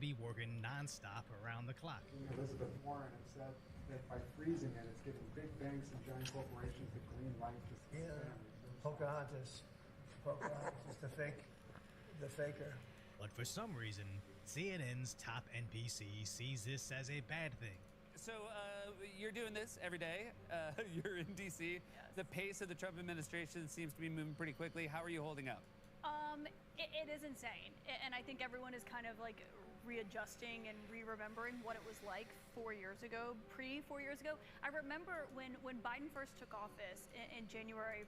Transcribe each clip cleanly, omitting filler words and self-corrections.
be working non-stop around the clock. Elizabeth Warren has said that by freezing it, it's giving big banks and giant corporations the green light to spend. Pocahontas, the faker. But for some reason, CNN's top NPC sees this as a bad thing. So you're doing this every day. You're in D.C. Yes. The pace of the Trump administration seems to be moving pretty quickly. How are you holding up? It is insane. And I think everyone is kind of like readjusting and re-remembering what it was like 4 years ago, 4 years ago. I remember when Biden first took office in January,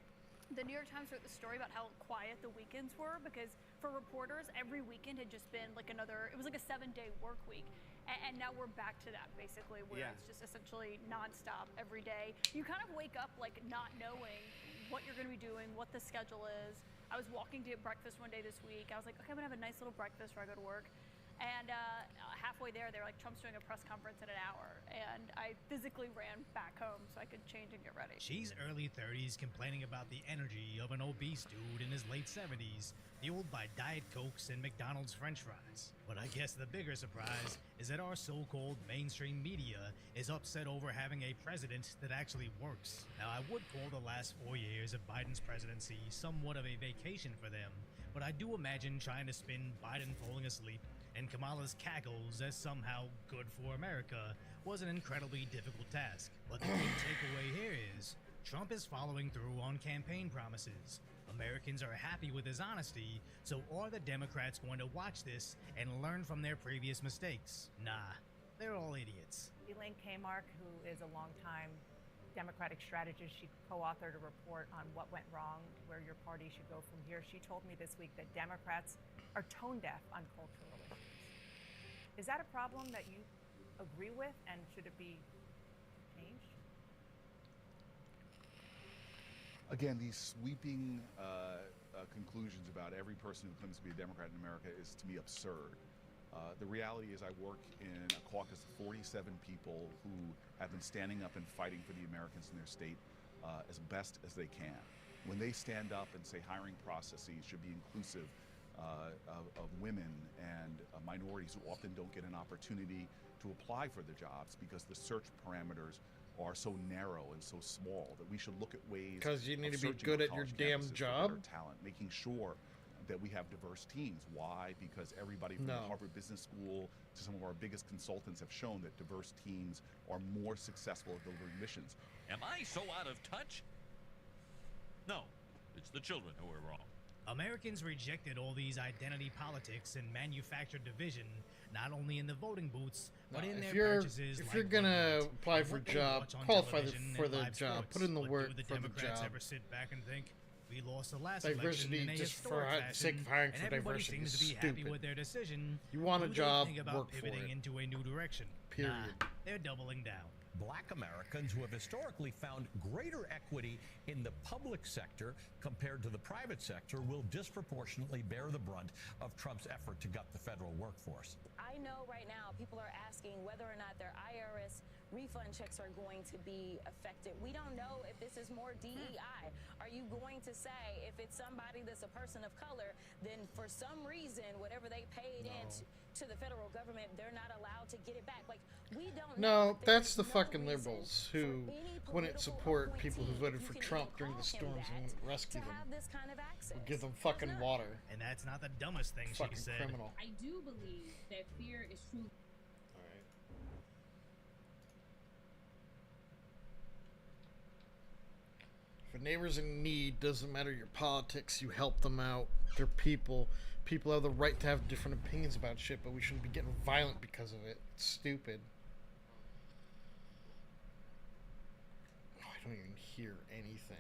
the New York Times wrote the story about how quiet the weekends were, because for reporters, every weekend had just been like it was like a 7-day work week. And now we're back to that, basically, where it's just essentially nonstop every day. You kind of wake up like not knowing what you're going to be doing, what the schedule is. I was walking to get breakfast one day this week. I was like, okay, I'm going to have a nice little breakfast before I go to work. And halfway there, they were like, Trump's doing a press conference in an hour. And I physically ran back home so I could change and get ready. She's early 30s complaining about the energy of an obese dude in his late 70s, fueled by Diet Cokes and McDonald's French fries. But I guess the bigger surprise is that our so-called mainstream media is upset over having a president that actually works. Now, I would call the last 4 years of Biden's presidency somewhat of a vacation for them, but I do imagine trying to spin Biden falling asleep and Kamala's cackles as somehow good for America was an incredibly difficult task. But the big takeaway here is Trump is following through on campaign promises. Americans are happy with his honesty, so are the Democrats going to watch this and learn from their previous mistakes? Nah, they're all idiots. Elaine Kamarck, who is a longtime Democratic strategist, she co-authored a report on what went wrong, where your party should go from here. She told me this week that Democrats are tone deaf on cultural issues. Is that a problem that you agree with, and should it be changed? Again, these sweeping conclusions about every person who claims to be a Democrat in America is, to me, absurd. The reality is I work in a caucus of 47 people who have been standing up and fighting for the Americans in their state as best as they can. When they stand up and say hiring processes should be inclusive of women and minorities who often don't get an opportunity to apply for the jobs because the search parameters are so narrow and so small, that we should look at ways because you need to be good at your damn job, talent, making sure that we have diverse teams. Why? Because everybody from the Harvard Business School to some of our biggest consultants have shown that diverse teams are more successful at delivering missions. Am I so out of touch? No, it's the children who are wrong. Americans rejected all these identity politics and manufactured division, not only in the voting booths, but in their purchases. If you're gonna apply for a job, qualify for the job, put in the work for the Democrats ever sit back and think, we lost the last diversity election in a just for historic the sake of hiring for diversity seems is to be happy stupid. with their decision. You want a job, think about work for pivoting it. into a new direction. Period. Nah, they're doubling down. Black Americans who have historically found greater equity in the public sector compared to the private sector will disproportionately bear the brunt of Trump's effort to gut the federal workforce. I know right now people are asking whether or not their IRS refund checks are going to be affected. We don't know if this is more DEI. Are you going to say if it's somebody that's a person of color, then for some reason, whatever they paid in to the federal government, they're not allowed to get it back? Like, we don't know. No, that's the fucking liberals who wouldn't support people who voted for Trump during the storms and wouldn't rescue them. Would give them fucking water. And that's not the dumbest thing she said. Criminal. I do believe that fear is true. Alright. If a neighbor's in need, doesn't matter your politics, you help them out. They're people. People have the right to have different opinions about shit, but we shouldn't be getting violent because of it. It's stupid. Oh, I don't even hear anything.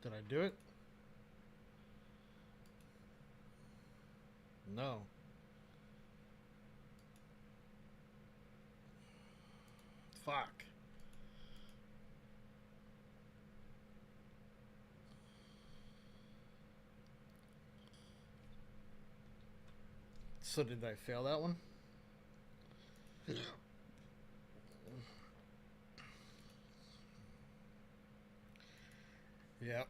Did I do it? No. Fuck. So did I fail that one? Yep.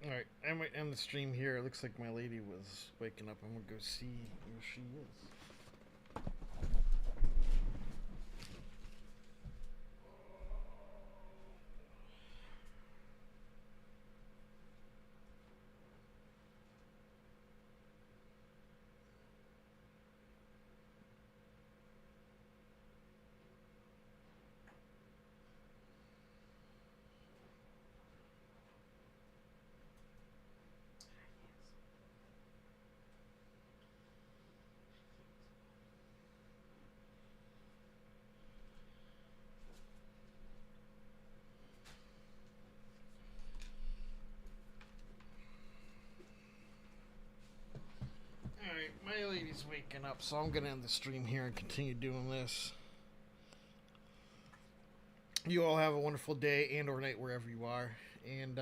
Alright, I might end the stream here. It looks like my lady was waking up. I'm gonna go see where she is. Alright, my lady's waking up, so I'm gonna end the stream here and continue doing this. You all have a wonderful day and or night wherever you are. And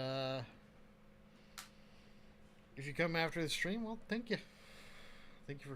if you come after the stream, well, thank you. Thank you for